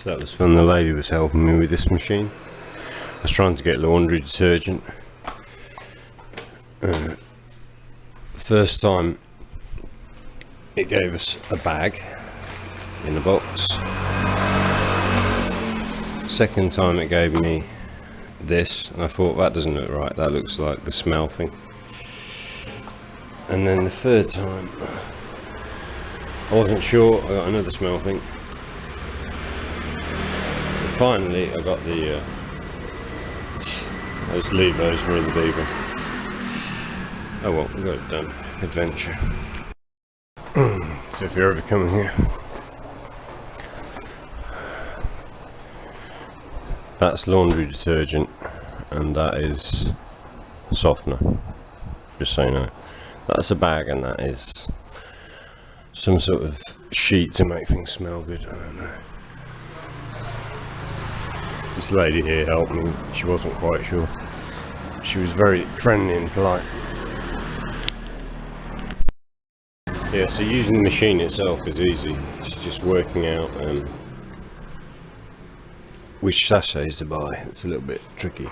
So that was fun. The lady was helping me with this machine. I was trying to get laundry detergent. First time it gave us a bag in a box. Second time it gave me this, and I thought that doesn't look right, that looks like the smell thing. And then the third time I wasn't sure, I got another smell thing. And finally I got the I'll just leave those for other people. Oh well, we got it done. Adventure. So if you're ever coming here, that's laundry detergent and that is softener, just so you know. That's a bag and that is some sort of sheet to make things smell good. I don't know. This lady here helped me, she wasn't quite sure. She was very friendly and polite. Yeah, so using the machine itself is easy. It's just working out which sachets to buy. It's a little bit tricky.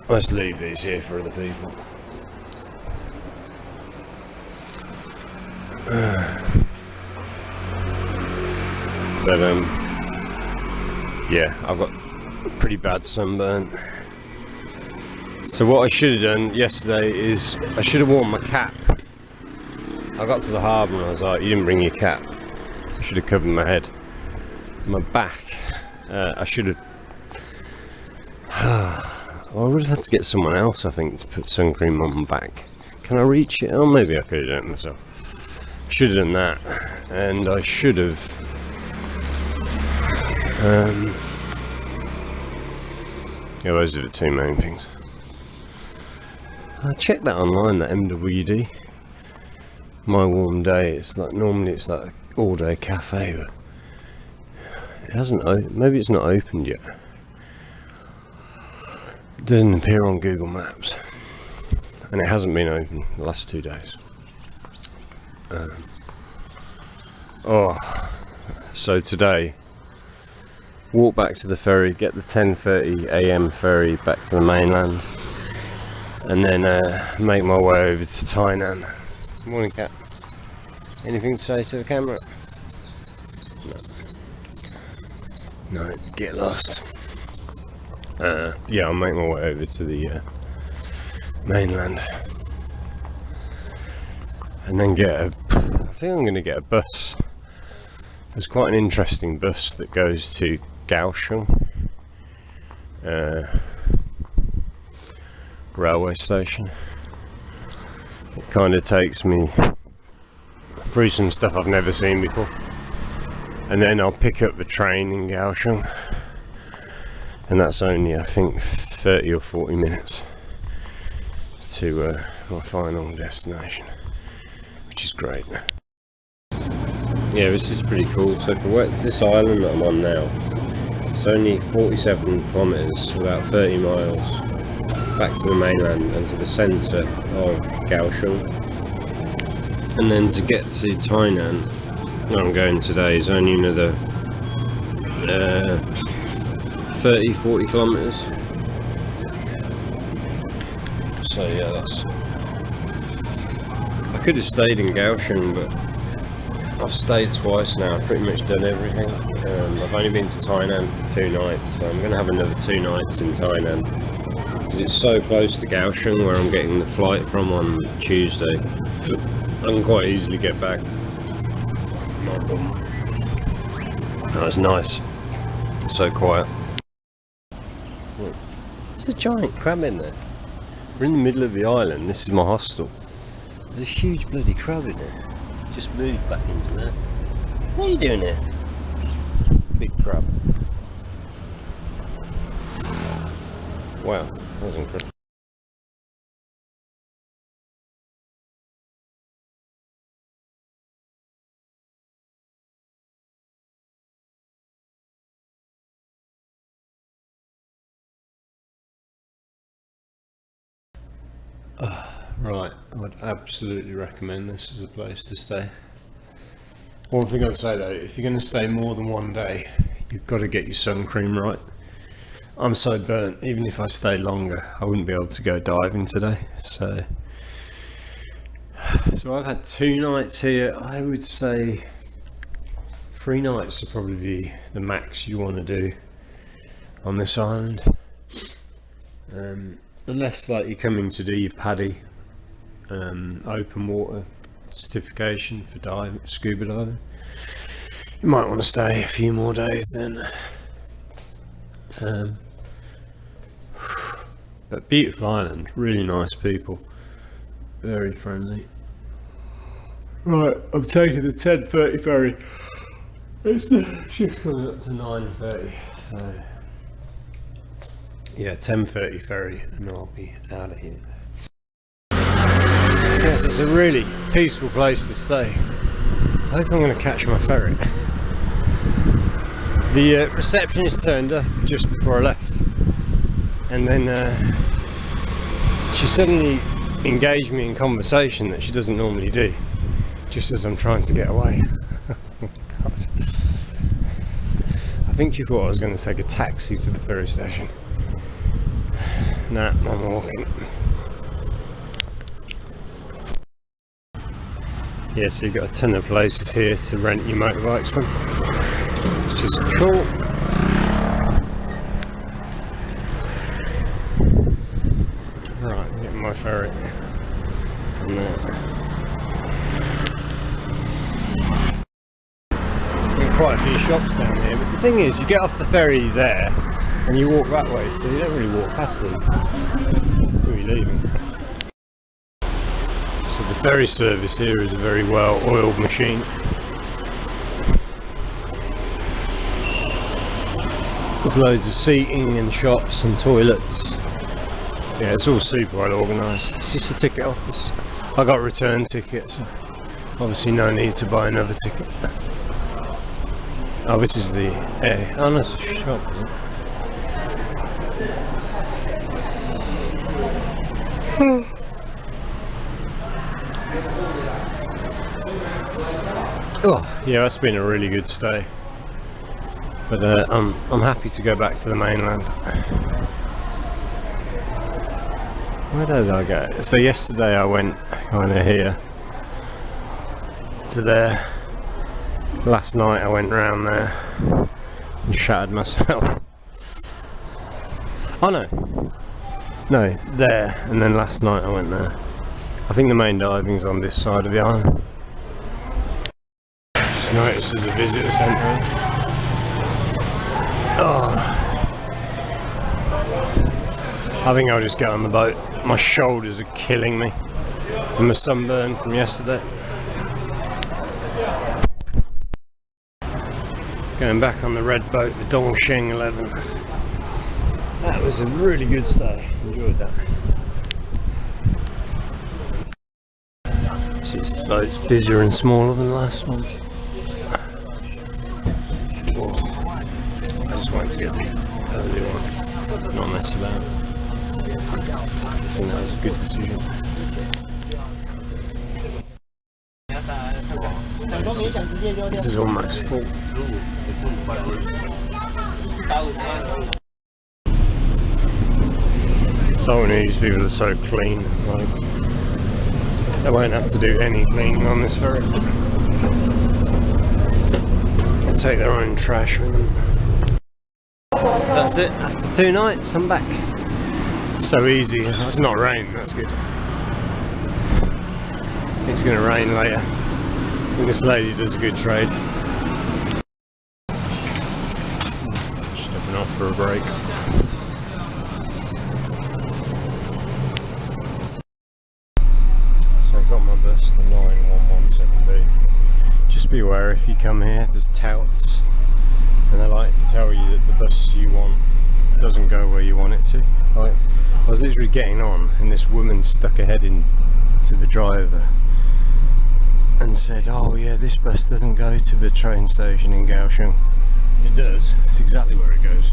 I'll just leave these here for other people. But yeah, I've got pretty bad sunburn. So what I should have done yesterday is I should have worn my cap. I got to the harbour and I was like, you didn't bring your cap. I should have covered my head. My back, I should have... I would have had to get someone else, I think, to put sun cream on my back. Can I reach it? Oh, maybe I could have done it myself. I should have done that. And I should have... yeah, those are the two main things. I checked that online, that MWD. My Warm Day, it's like, normally it's like an all day cafe, but it hasn't, maybe it's not opened yet. It doesn't appear on Google Maps, and it hasn't been open the last 2 days. So today, walk back to the ferry, get the 10:30 AM ferry back to the mainland, and then make my way over to Tainan. Morning, Cat. Anything to say to the camera? No. No, get lost. Yeah, I'll make my way over to the mainland. And then I think I'm going to get a bus. There's quite an interesting bus that goes to Kaohsiung railway station. It kind of takes me through some stuff I've never seen before, and then I'll pick up the train in Kaohsiung, and that's only, I think, 30 or 40 minutes to my final destination, which is great. Yeah, this is pretty cool. So for this island that I'm on now, it's only 47 kilometres, about 30 miles back to the mainland and to the centre of Kaohsiung. And then to get to Tainan, where I'm going today, is only another 30-40 kilometres. So yeah, I could have stayed in Kaohsiung, but I've stayed twice now. I've pretty much done everything. I've only been to Tainan for 2 nights, so I'm going to have another 2 nights in Tainan. Because it's so close to Kaohsiung, where I'm getting the flight from on Tuesday, I can quite easily get back. No problem. That was nice. It's so quiet. Look, there's a giant crab in there. We're in the middle of the island. This is my hostel. There's a huge bloody crab in there. Just moved back into there. What are you doing here? Big crab. Wow, that was incredible. Right, I would absolutely recommend this as a place to stay. One thing I'd say though, if you're going to stay more than 1 day, you've got to get your sun cream right. I'm so burnt, even if I stay longer, I wouldn't be able to go diving today. So I've had 2 nights here. I would say 3 nights would probably be the max you want to do on this island. Unless like you're coming to do your PADI, open water certification for diving, scuba diving, you might want to stay a few more days then. But beautiful island, really nice people, very friendly. Right, I'm taking the 10:30 ferry. It's the shift coming up to 9:30, so yeah, 10:30 ferry and I'll be out of here. Yes, it's a really peaceful place to stay. I hope I'm going to catch my ferry. The receptionist turned up just before I left, and then she suddenly engaged me in conversation that she doesn't normally do, just as I'm trying to get away. Oh, God. I think she thought I was going to take a taxi to the ferry station. Nah, I'm walking. Yeah, so you've got a ton of places here to rent your motorbikes from, which is cool. Right, I'm getting my ferry from there. There are quite a few shops down here, but the thing is, you get off the ferry there and you walk that way, so you don't really walk past these until you're leaving. So the ferry service here is a very well oiled machine. There's loads of seating and shops and toilets. Yeah, it's all super well organised. It's just a ticket office. I got return tickets, so obviously no need to buy another ticket. Oh, this is the air. Oh, no, it's a shop, isn't it? Oh, yeah, that's been a really good stay. But I'm happy to go back to the mainland. Where did I go? So yesterday I went kind of here to there. Last night I went round there and shattered myself. Oh no, there, and then last night I went there. I think the main diving's on this side of the island. Just noticed there's a visitor centre. Oh, I think I'll just get on the boat. My shoulders are killing me from the sunburn from yesterday. Going back on the red boat, the Kaohsiung 11. That was a really good stay. Enjoyed that. This boat's busier and smaller than the last one. Whoa. I just wanted to get the early one, not mess about. I think that was a good decision. This is almost full. So these people are so clean, like they won't have to do any cleaning on this ferry. They take their own trash with them. So that's it. After 2 nights, I'm back. So easy. It's not rain. That's good. It's going to rain later. I think this lady does a good trade. Stepping off for a break. So I got my bus, the 9117B. Just be aware if you come here, there's touts, and they like to tell you that the bus you want doesn't go where you want it to. Like, I was literally getting on, and this woman stuck her head in to the driver and said, "Oh yeah, this bus doesn't go to the train station in Kaohsiung." It does. It's exactly where it goes.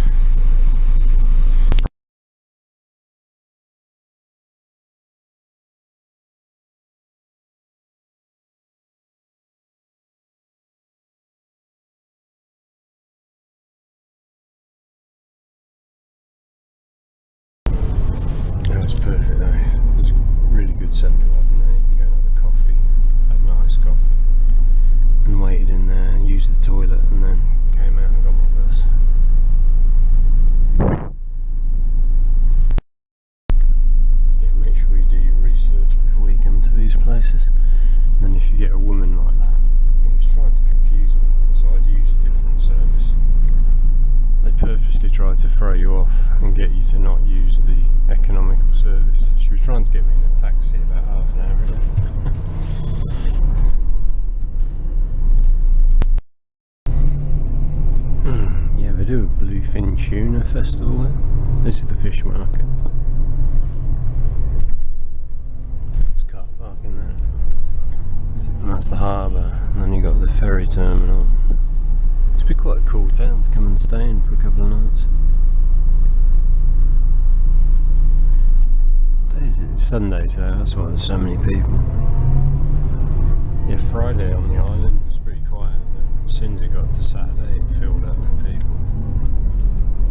7-Eleven there, you can go and have a coffee, a nice coffee, and waited in there and used the toilet, and then came out and got my bus. Yeah, make sure you do your research before you come to these places. And then if you get a woman like that, he was trying to confuse me, so I'd use a different service. They purposely try to throw you off and get you to not use the economical service. She was trying to get me in a taxi about half an hour ago. Yeah, they do a bluefin tuna festival there. This is the fish market. There's a car park in there. And that's the harbour. And then you got the ferry terminal. It's been quite a cool town to come and stay in for a couple of nights. It's Sunday today, that's why there's so many people. Yeah, Friday on the island was pretty quiet, but as soon as it got to Saturday it filled up with people.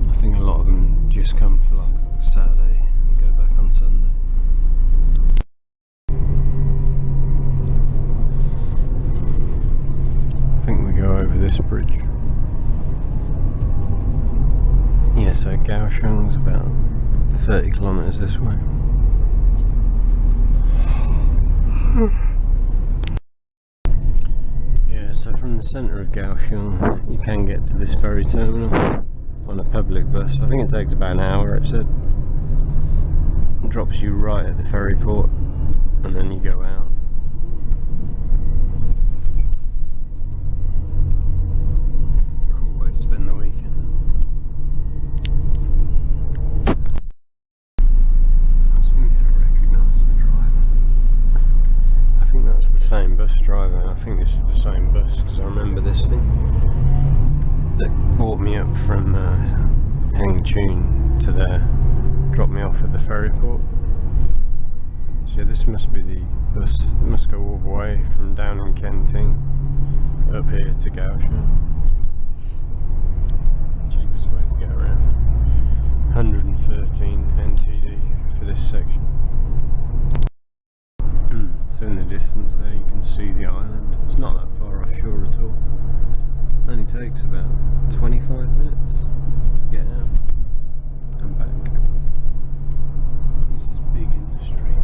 I think a lot of them just come for like Saturday and go back on Sunday. I think we go over this bridge. Yeah, so Kaohsiung's about 30 kilometres this way. Yeah, so from the centre of Kaohsiung you can get to this ferry terminal on a public bus. I think it takes about an hour, it said. It drops you right at the ferry port and then you go out. Cool way to spend the weekend. The same bus driver, and I think this is the same bus because I remember this thing that brought me up from Hengchun to there, dropped me off at the ferry port. So yeah, this must be the bus that must go all the way from down in Kenting up here to Kaohsiung. Cheapest way to get around. 113 NTD for this section. So in the distance there you can see the island. It's not that far offshore at all. It only takes about 25 minutes to get out and back. This is big industry.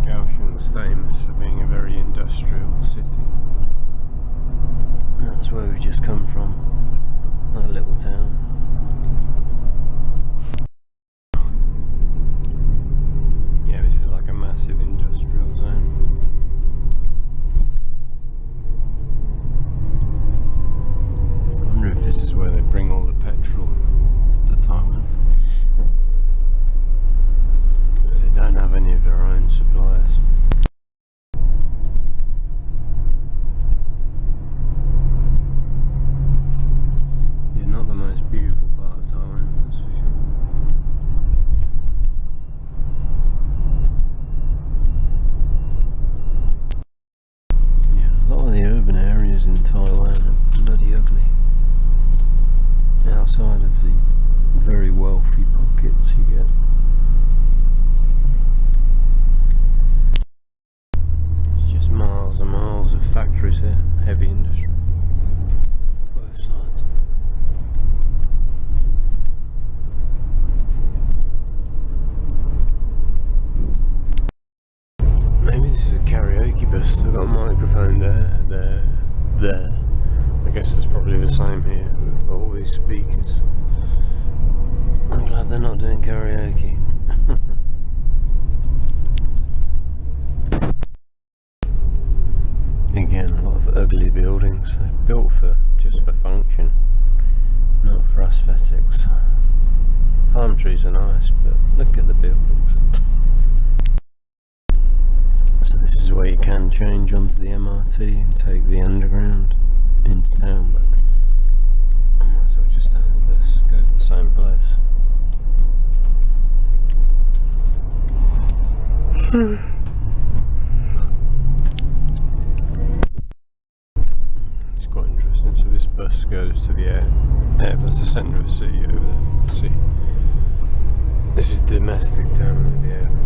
Kaohsiung is famous for being a very industrial city. And that's where we've just come from, that little town. Yeah, this is like a massive industrial zone. I wonder if this is where they bring all the petrol to Taiwan. Because they don't have any of their own suppliers. Yeah, not the most beautiful part of Taiwan, that's for sure. A lot of the urban areas in Taiwan are bloody ugly. Outside of the very wealthy pockets you get. It's just miles and miles of factories here, heavy industry. Both sides. Maybe this is a karaoke bus. They've got a microphone there. I guess that's probably the same here. We've got all these speakers. I'm glad they're not doing karaoke. Again, a lot of ugly buildings. They're built just for function, not for aesthetics. Palm trees are nice, but look at the buildings. So this is where you can change onto the MRT and take the underground into town, but I might as well just stay on the bus, go to the same place. It's quite interesting. So this bus goes to the airport's the centre of the city over there. See, this is the domestic terminal of the airport.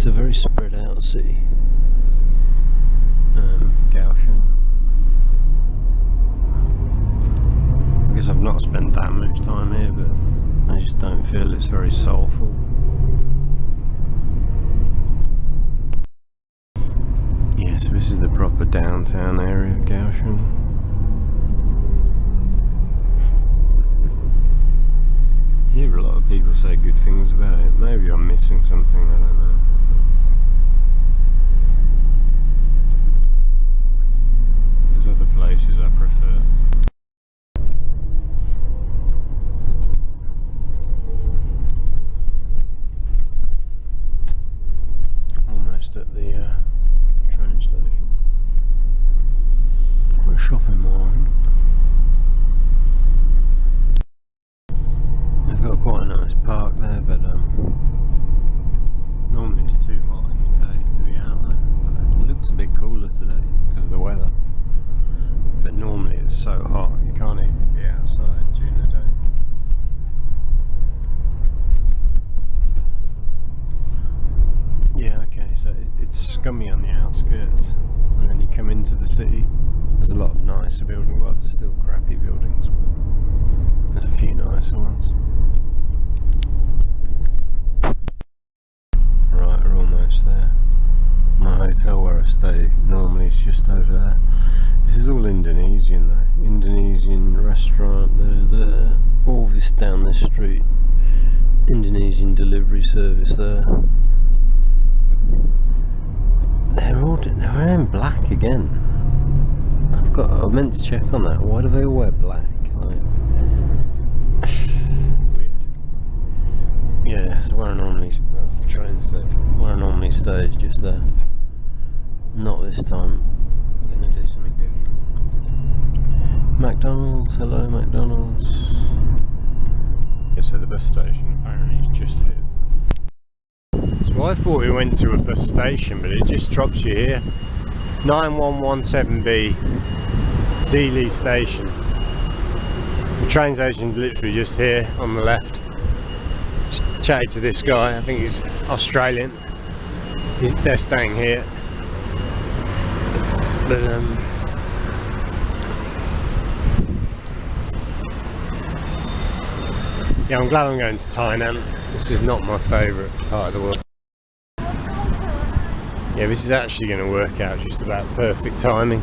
It's a very spread out city, Kaohsiung. I guess I've not spent that much time here, but I just don't feel it's very soulful. Yeah, so this is the proper downtown area of Kaohsiung. I hear a lot of people say good things about it. Maybe I'm missing something, I don't know. There's other places I prefer. Almost at the train station. Or a shopping mall, I think. They've got quite a nice park there, but normally it's too hot in the day to be out there. But it looks a bit cooler today because of the weather. But normally it's so hot you can't even be outside during the day. Yeah, okay, so it's scummy on the outskirts, and then you come into the city. There's a lot of nicer buildings, well there's still crappy buildings, but there's a few nicer ones. Right, we're almost there. My hotel where I stay normally is just over there. This is all Indonesian though. Indonesian restaurant there. All this down this street. Indonesian delivery service there. They're in black again. I meant to check on that. Why do they all wear black? Like, weird. Yeah, so that's the train station. Where I normally stay is just there. Not this time. I'm gonna do something different. McDonald's, hello McDonald's. Yeah, so the bus station apparently is just here. So I thought we went to a bus station, but it just drops you here. 9117B, Zili Station. The train station's literally just here on the left. Just chatted to this guy, I think he's Australian. They're staying here. But yeah, I'm glad I'm going to Tainan. This is not my favourite part of the world. Yeah, this is actually going to work out just about perfect timing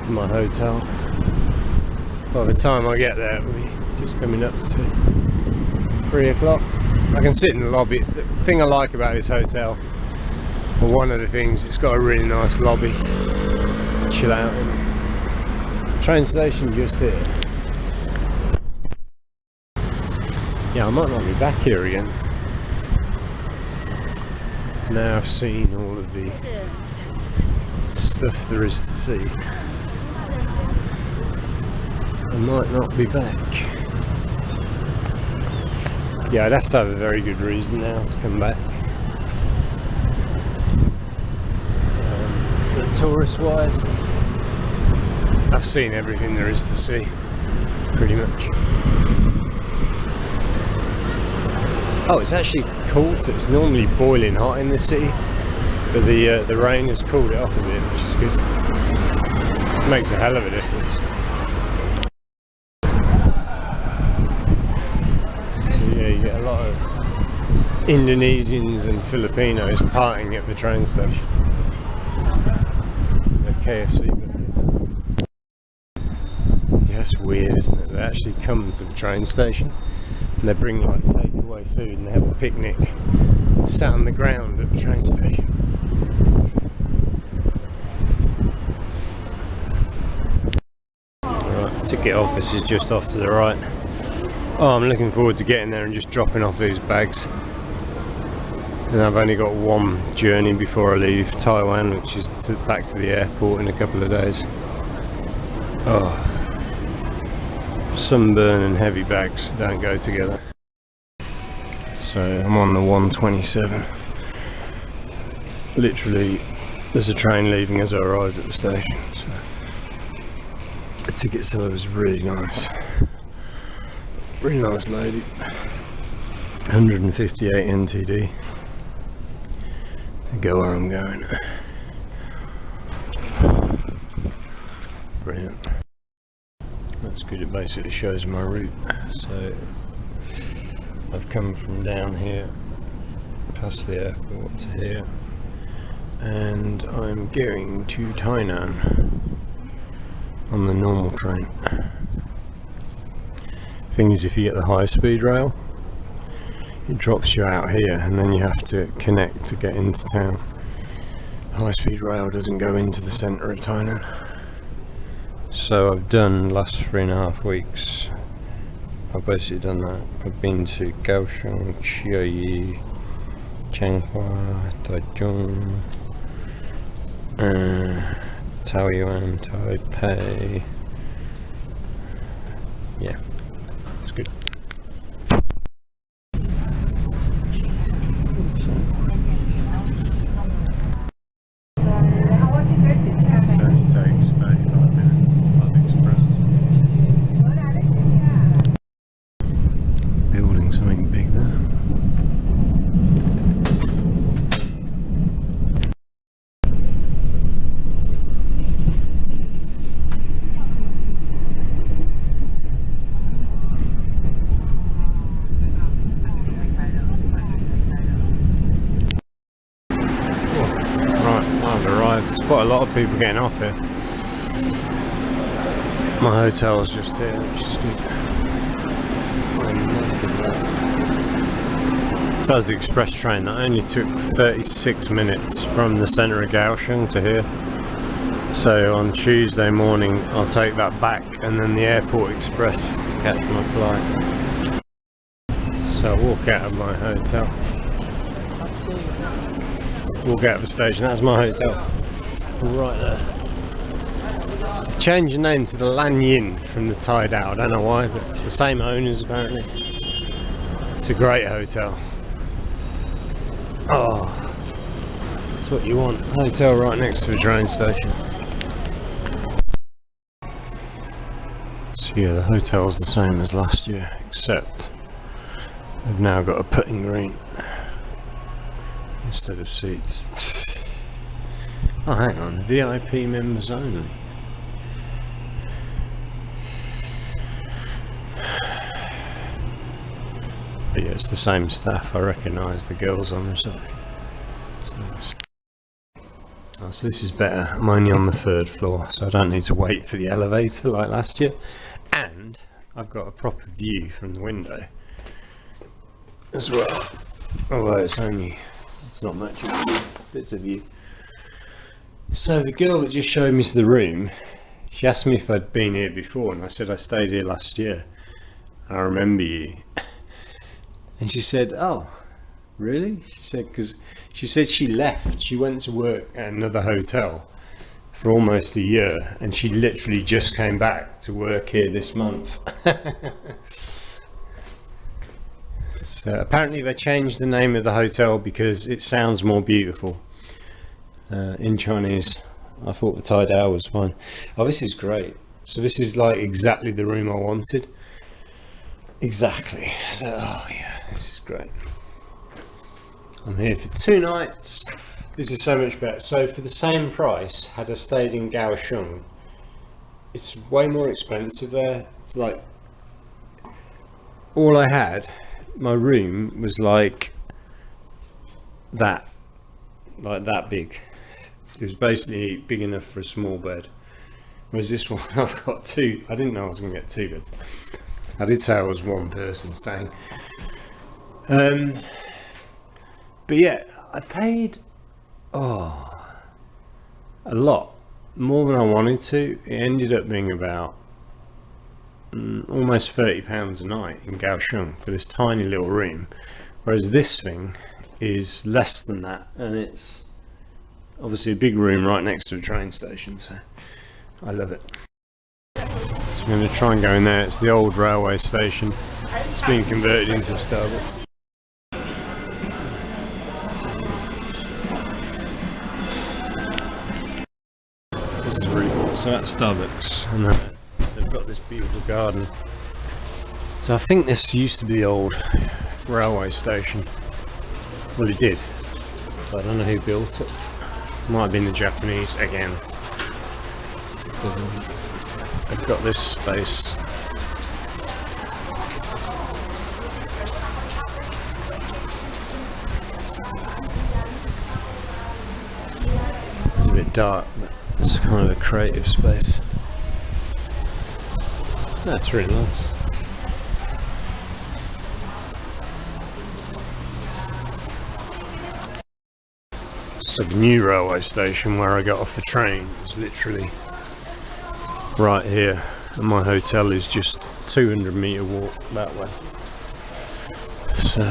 for my hotel. By the time I get there, it'll be just coming up to 3 o'clock. I can sit in the lobby. The thing I like about this hotel, or one of the things, it's got a really nice lobby to chill out in. Train station just here. Yeah, I might not be back here again. Now I've seen all of the stuff there is to see. I might not be back. Yeah, I'd have to have a very good reason now to come back. But tourist wise, I've seen everything there is to see, pretty much. Oh, it's actually cooled. It's normally boiling hot in the city, but the rain has cooled it off a bit, which is good. It makes a hell of a difference. So yeah, you get a lot of Indonesians and Filipinos partying at the train station. The KFC. Yeah, it's weird, isn't it? They actually come to the train station and they bring like takeaway food and they have a picnic sat on the ground at the train station. Alright, ticket office is just off to the right. Oh, I'm looking forward to getting there and just dropping off these bags. And I've only got one journey before I leave Taiwan, which is back to the airport in a couple of days. Oh. Sunburn and heavy bags don't go together. So I'm on the 127. Literally, there's a train leaving as I arrived at the station. So the ticket seller was really nice. Really nice lady. 158 NTD. go where I'm going. Brilliant. That's good, it basically shows my route. So I've come from down here, past the airport to here, and I'm going to Tainan on the normal train. Thing is, if you get the high speed rail, it drops you out here and then you have to connect to get into town. The high speed rail doesn't go into the centre of Tainan. So I've done last 3.5 weeks. I've basically done that. I've been to Kaohsiung, Chiayi, Changhua, Taichung, Taiwan, Taipei. Yeah, it's good. It only takes 35 minutes. It's like express. Building something big there. There's quite a lot of people getting off here. My hotel's just here, which is good. So that's the express train. That only took 36 minutes from the centre of Kaohsiung to here. So on Tuesday morning I'll take that back and then the airport express to catch my flight. So I walk out of my hotel. Walk out of the station, that's my hotel. Right there. I've changed the name to the Lanyin from the Taidao. I don't know why, but it's the same owners apparently. It's a great hotel. Oh, that's what you want. Hotel right next to a train station. So yeah, the hotel's the same as last year, except they've now got a putting green instead of seats. Oh, hang on, VIP members only. But yeah, it's the same staff. I recognise the girls on reception. Oh, so this is better. I'm only on the 3rd floor, so I don't need to wait for the elevator like last year. And I've got a proper view from the window as well. Although it's not much of a bit of view. So the girl that just showed me to the room, she asked me if I'd been here before, and I said I stayed here last year. I remember you. And she said, "Oh, really?" She said, because she said she left. She went to work at another hotel for almost a year, and she literally just came back to work here this month. So apparently they changed the name of the hotel because it sounds more beautiful. In Chinese. I thought the Taidao was fine. Oh, this is great. So this is like exactly the room I wanted. Exactly. So, oh yeah, this is great. I'm here for 2 nights. This is so much better. So for the same price, had I stayed in Kaohsiung, it's way more expensive there. It's like, all I had, my room was like that big. It was basically big enough for a small bed. Whereas this one, I've got 2. I didn't know I was going to get 2 beds. I did say I was 1 person staying. But yeah, I paid a lot more than I wanted to. It ended up being about almost £30 a night in Kaohsiung for this tiny little room. Whereas this thing is less than that, and it's obviously a big room right next to a train station, so I love it. So I'm going to try and go in there. It's the old railway station. It's been converted into a Starbucks. This is really cool. So that's Starbucks, and they've got this beautiful garden. So I think this used to be the old railway station. Well, it did. But I don't know who built it. Might have been the Japanese again. I've got this space. It's a bit dark, but it's kind of a creative space. That's really nice. So the new railway station where I got off the train is literally right here, and my hotel is just 200-meter walk that way. So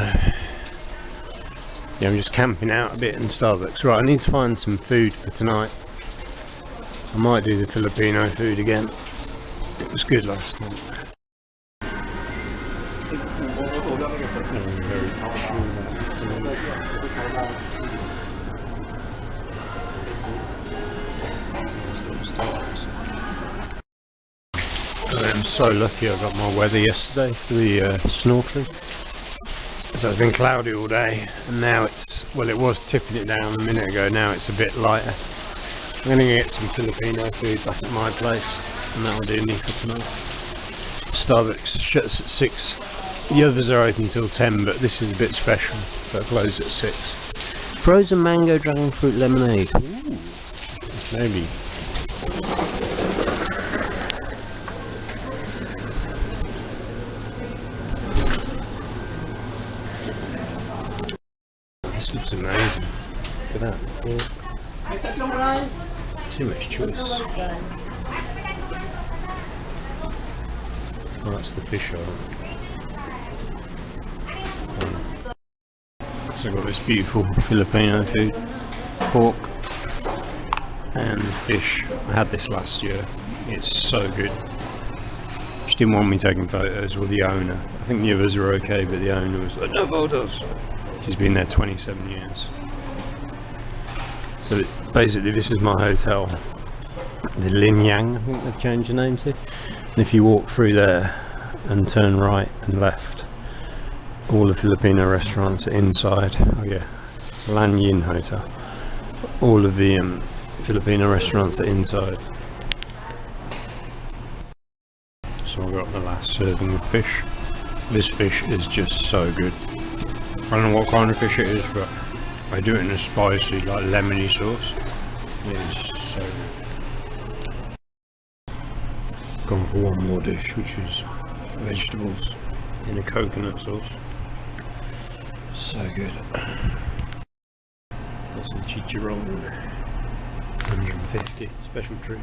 yeah, I'm just camping out a bit in Starbucks. Right, I need to find some food for tonight. I might do the Filipino food again. It was good last time. I'm so lucky I got my weather yesterday for the snorkeling. So it's been cloudy all day, and now it's, well, it was tipping it down a minute ago, now it's a bit lighter. I'm going to get some Filipino food back at my place, and that'll do me for tonight. Starbucks shuts at 6. The others are open till 10, but this is a bit special, so it closes at 6. Frozen mango dragon fruit lemonade. Ooh, maybe. This looks amazing. Look at that. Too much choice. Oh, that's the fish oil. So I've got this beautiful Filipino food. Pork and fish. I had this last year. It's so good. She didn't want me taking photos with the owner. I think the others are okay, but the owner was like, no photos. She's been there 27 years. So basically this is my hotel, the Lin Yang, I think they've changed the name to. And if you walk through there and turn right and left, all the Filipino restaurants are inside. Oh yeah, Lan Yin Hotel. All of the Filipino restaurants are inside. So I got the last serving of fish. This fish is just so good. I don't know what kind of fish it is, but I do it in a spicy, like lemony sauce. It is so good. Gone for one more dish, which is vegetables in a coconut sauce. So good. Got some chicharron, 150, special treat.